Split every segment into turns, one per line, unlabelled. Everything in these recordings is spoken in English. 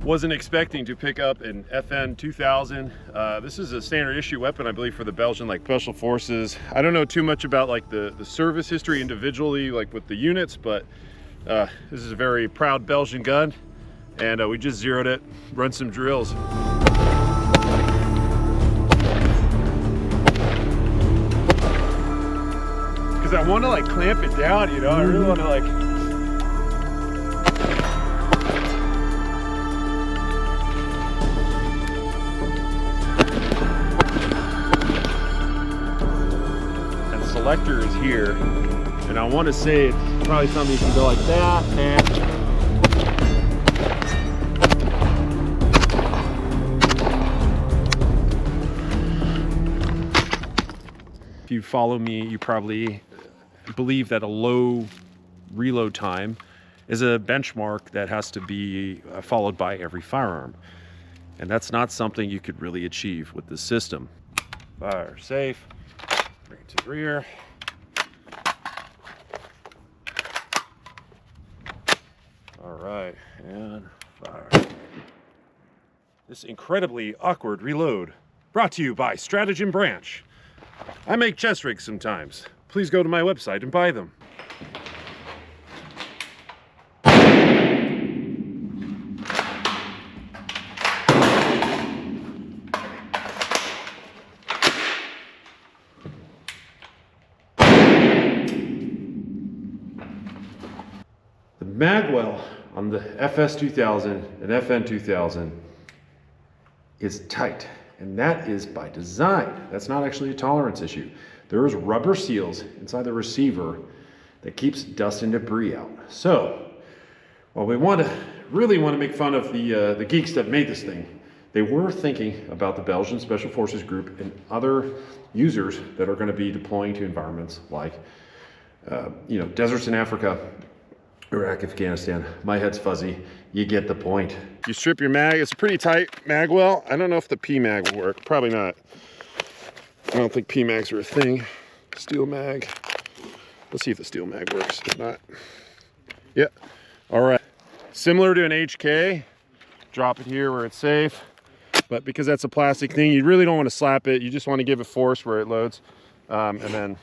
Wasn't expecting to pick up an FN2000. This is a standard issue weapon, I believe, for the Belgian Special Forces. I don't know too much about the service history individually, with the units, but this is a very proud Belgian gun, and we just zeroed it, run some drills. Because I want to clamp it down, you know, I really want to selector is here, and I want to say it's probably something you can go like that, and if you follow me, you probably believe that a low reload time is a benchmark that has to be followed by every firearm, and that's not something you could really achieve with this system. Fire safe. Bring it to the rear. All right, and fire. This incredibly awkward reload brought to you by Stratagem Branch. I make chest rigs sometimes. Please go to my website and buy them. Magwell on the FS2000 and FN2000 is tight, and that is by design. That's not actually a tolerance issue. There is rubber seals inside the receiver that keeps dust and debris out. So, while we really want to make fun of the geeks that made this thing, they were thinking about the Belgian Special Forces group and other users that are going to be deploying to environments like, deserts in Africa, Iraq, Afghanistan. My head's fuzzy. You get the point. You strip your mag. It's a pretty tight magwell. I don't know if the P-mag will work. Probably not. I don't think P-mags are a thing. Steel mag. Let's see if the steel mag works. If not, yeah. All right. Similar to an HK. Drop it here where it's safe. But because that's a plastic thing, you really don't want to slap it. You just want to give it force where it loads. And then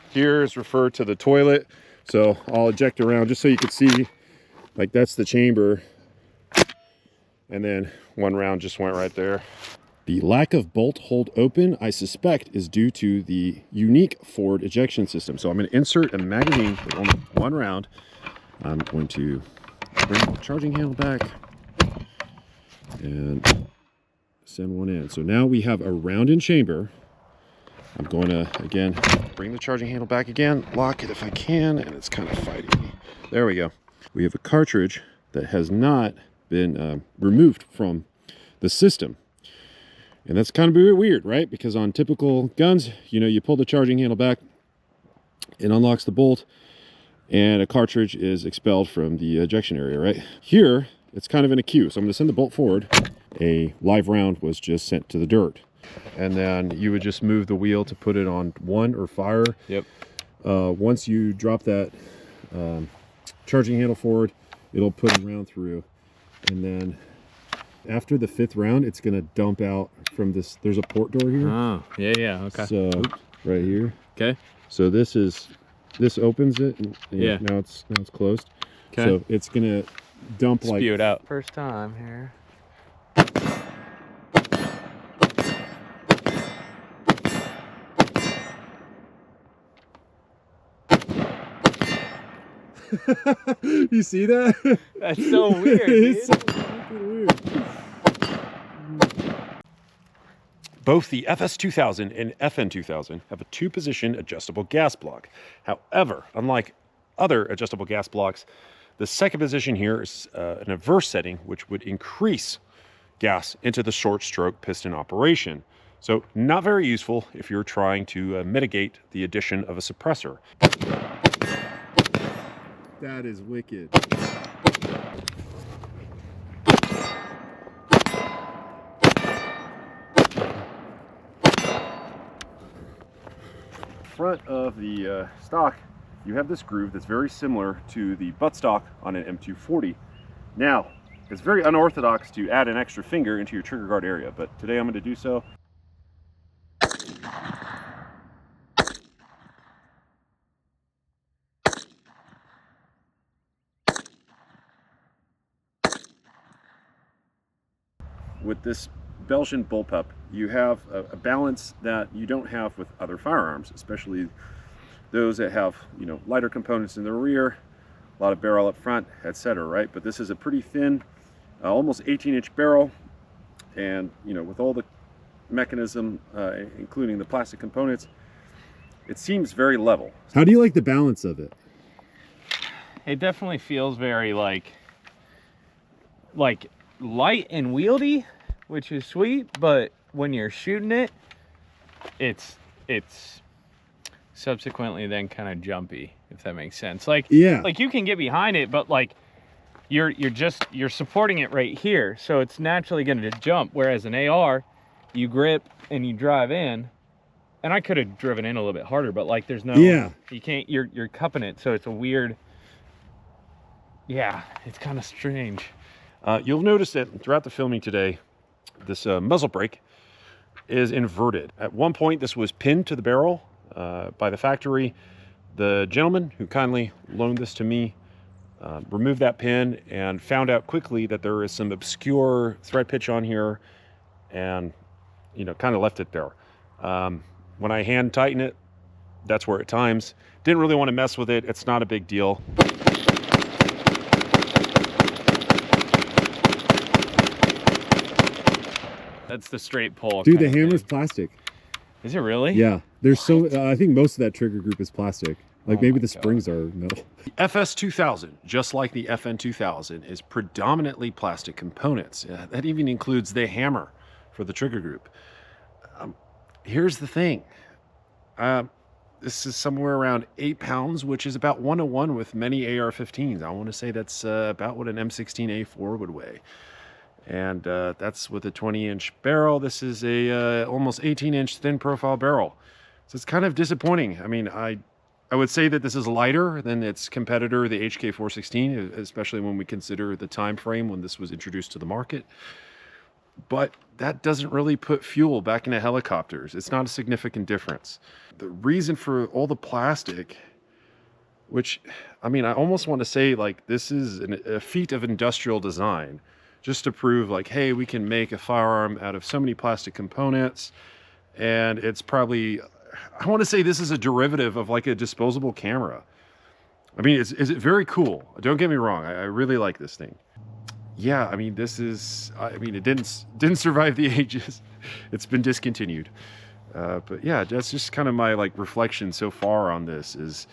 here is referred to the toilet. So I'll eject around just so you can see, that's the chamber. And then one round just went right there. The lack of bolt hold open, I suspect, is due to the unique forward ejection system. So I'm going to insert a magazine with only one round. I'm going to bring the charging handle back and send one in. So now we have a round in chamber. I'm going to, again, bring the charging handle back again, lock it if I can, and it's kind of fighting me. There we go. We have a cartridge that has not been removed from the system. And that's kind of weird, right? Because on typical guns, you pull the charging handle back, it unlocks the bolt, and a cartridge is expelled from the ejection area, right? Here, it's kind of in a queue. So I'm going to send the bolt forward. A live round was just sent to the dirt. And then you would just move the wheel to put it on one or fire. Yep. Once you drop that charging handle forward, it'll put a round through. And then after the 5th round, it's going to dump out from this. There's a port door here.
Oh, yeah, okay.
So right here.
Okay.
So this opens it. And
yeah.
Now it's closed.
Okay.
So it's going to dump
Spew it out.
First time here.
You see that?
That's so weird, dude.
It's so fucking weird. Both the FS2000 and FN2000 have a 2-position adjustable gas block. However, unlike other adjustable gas blocks, the second position here is an inverse setting, which would increase gas into the short stroke piston operation. So not very useful if you're trying to mitigate the addition of a suppressor. That is wicked. Front of the stock, you have this groove that's very similar to the buttstock on an M240. Now, It's very unorthodox to add an extra finger into your trigger guard area, but today I'm going to do so. With this Belgian bullpup, you have a balance that you don't have with other firearms, especially those that have, you know, lighter components in the rear, a lot of barrel up front, etc. Right? But this is a pretty thin, almost 18-inch barrel, and you know, with all the mechanism, including the plastic components, it seems very level.
How do you like the balance of it?
It definitely feels very like light and wieldy, which is sweet, but when you're shooting it, it's subsequently then kind of jumpy, if that makes sense. Like,
yeah,
like you can get behind it, but like you're supporting it right here, so it's naturally going to jump. Whereas an AR, you grip and you drive in, and I could have driven in a little bit harder, but like there's no,
yeah,
you can't. You're cupping it, so it's a weird. Yeah, it's kind of strange.
You'll notice that throughout the filming today, this muzzle brake is inverted. At one point, this was pinned to the barrel by the factory. The gentleman who kindly loaned this to me removed that pin and found out quickly that there is some obscure thread pitch on here, and you know, kind of left it there. When I hand tighten it, that's where it times. Didn't really want to mess with it. It's not a big deal.
That's the straight pull.
dude, the hammer's plastic.
Is it really?
Yeah, there's so I think most of that trigger group is plastic. Like
Oh
maybe
my
the springs are metal.
The FS2000, just like the FN2000, is predominantly plastic components. That even includes the hammer for the trigger group. Here's the thing. This is somewhere around 8 pounds, which is about 1-to-1 with many AR-15s. I want to say that's about what an M16A4 would weigh. And that's with a 20-inch barrel. This is a almost 18-inch thin profile barrel. So it's kind of disappointing. I mean, I would say that this is lighter than its competitor, the HK416, especially when we consider the time frame when this was introduced to the market. But that doesn't really put fuel back into helicopters. It's not a significant difference. The reason for all the plastic, which, I mean, I almost want to say like this is a feat of industrial design, just to prove like, hey, we can make a firearm out of so many plastic components. And it's probably, I want to say this is a derivative of like a disposable camera. I mean, is it very cool? Don't get me wrong. I really like this thing. Yeah, I mean, this is, I mean, it didn't survive the ages. It's been discontinued. But yeah, that's just kind of my like reflection so far on this is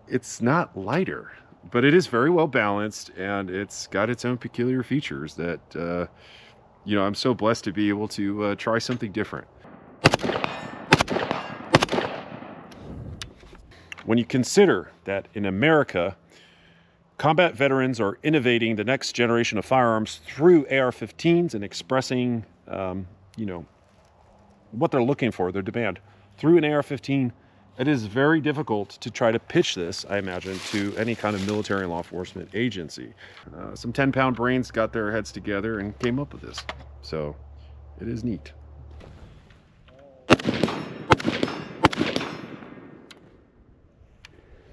it's not lighter, but it is very well balanced, and it's got its own peculiar features that, you know, I'm so blessed to be able to try something different. When you consider that in America, combat veterans are innovating the next generation of firearms through AR-15s and expressing, you know, what they're looking for, their demand, through an AR-15, it is very difficult to try to pitch this, I imagine, to any kind of military law enforcement agency. Some 10-pound brains got their heads together and came up with this. So it is neat.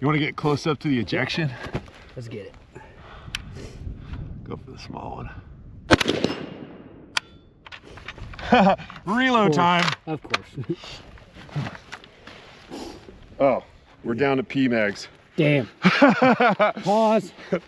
You want to get close up to the ejection?
Let's get it.
Go for the small one. Reload time.
Of course.
Oh, we're down to P-mags.
Damn. Pause.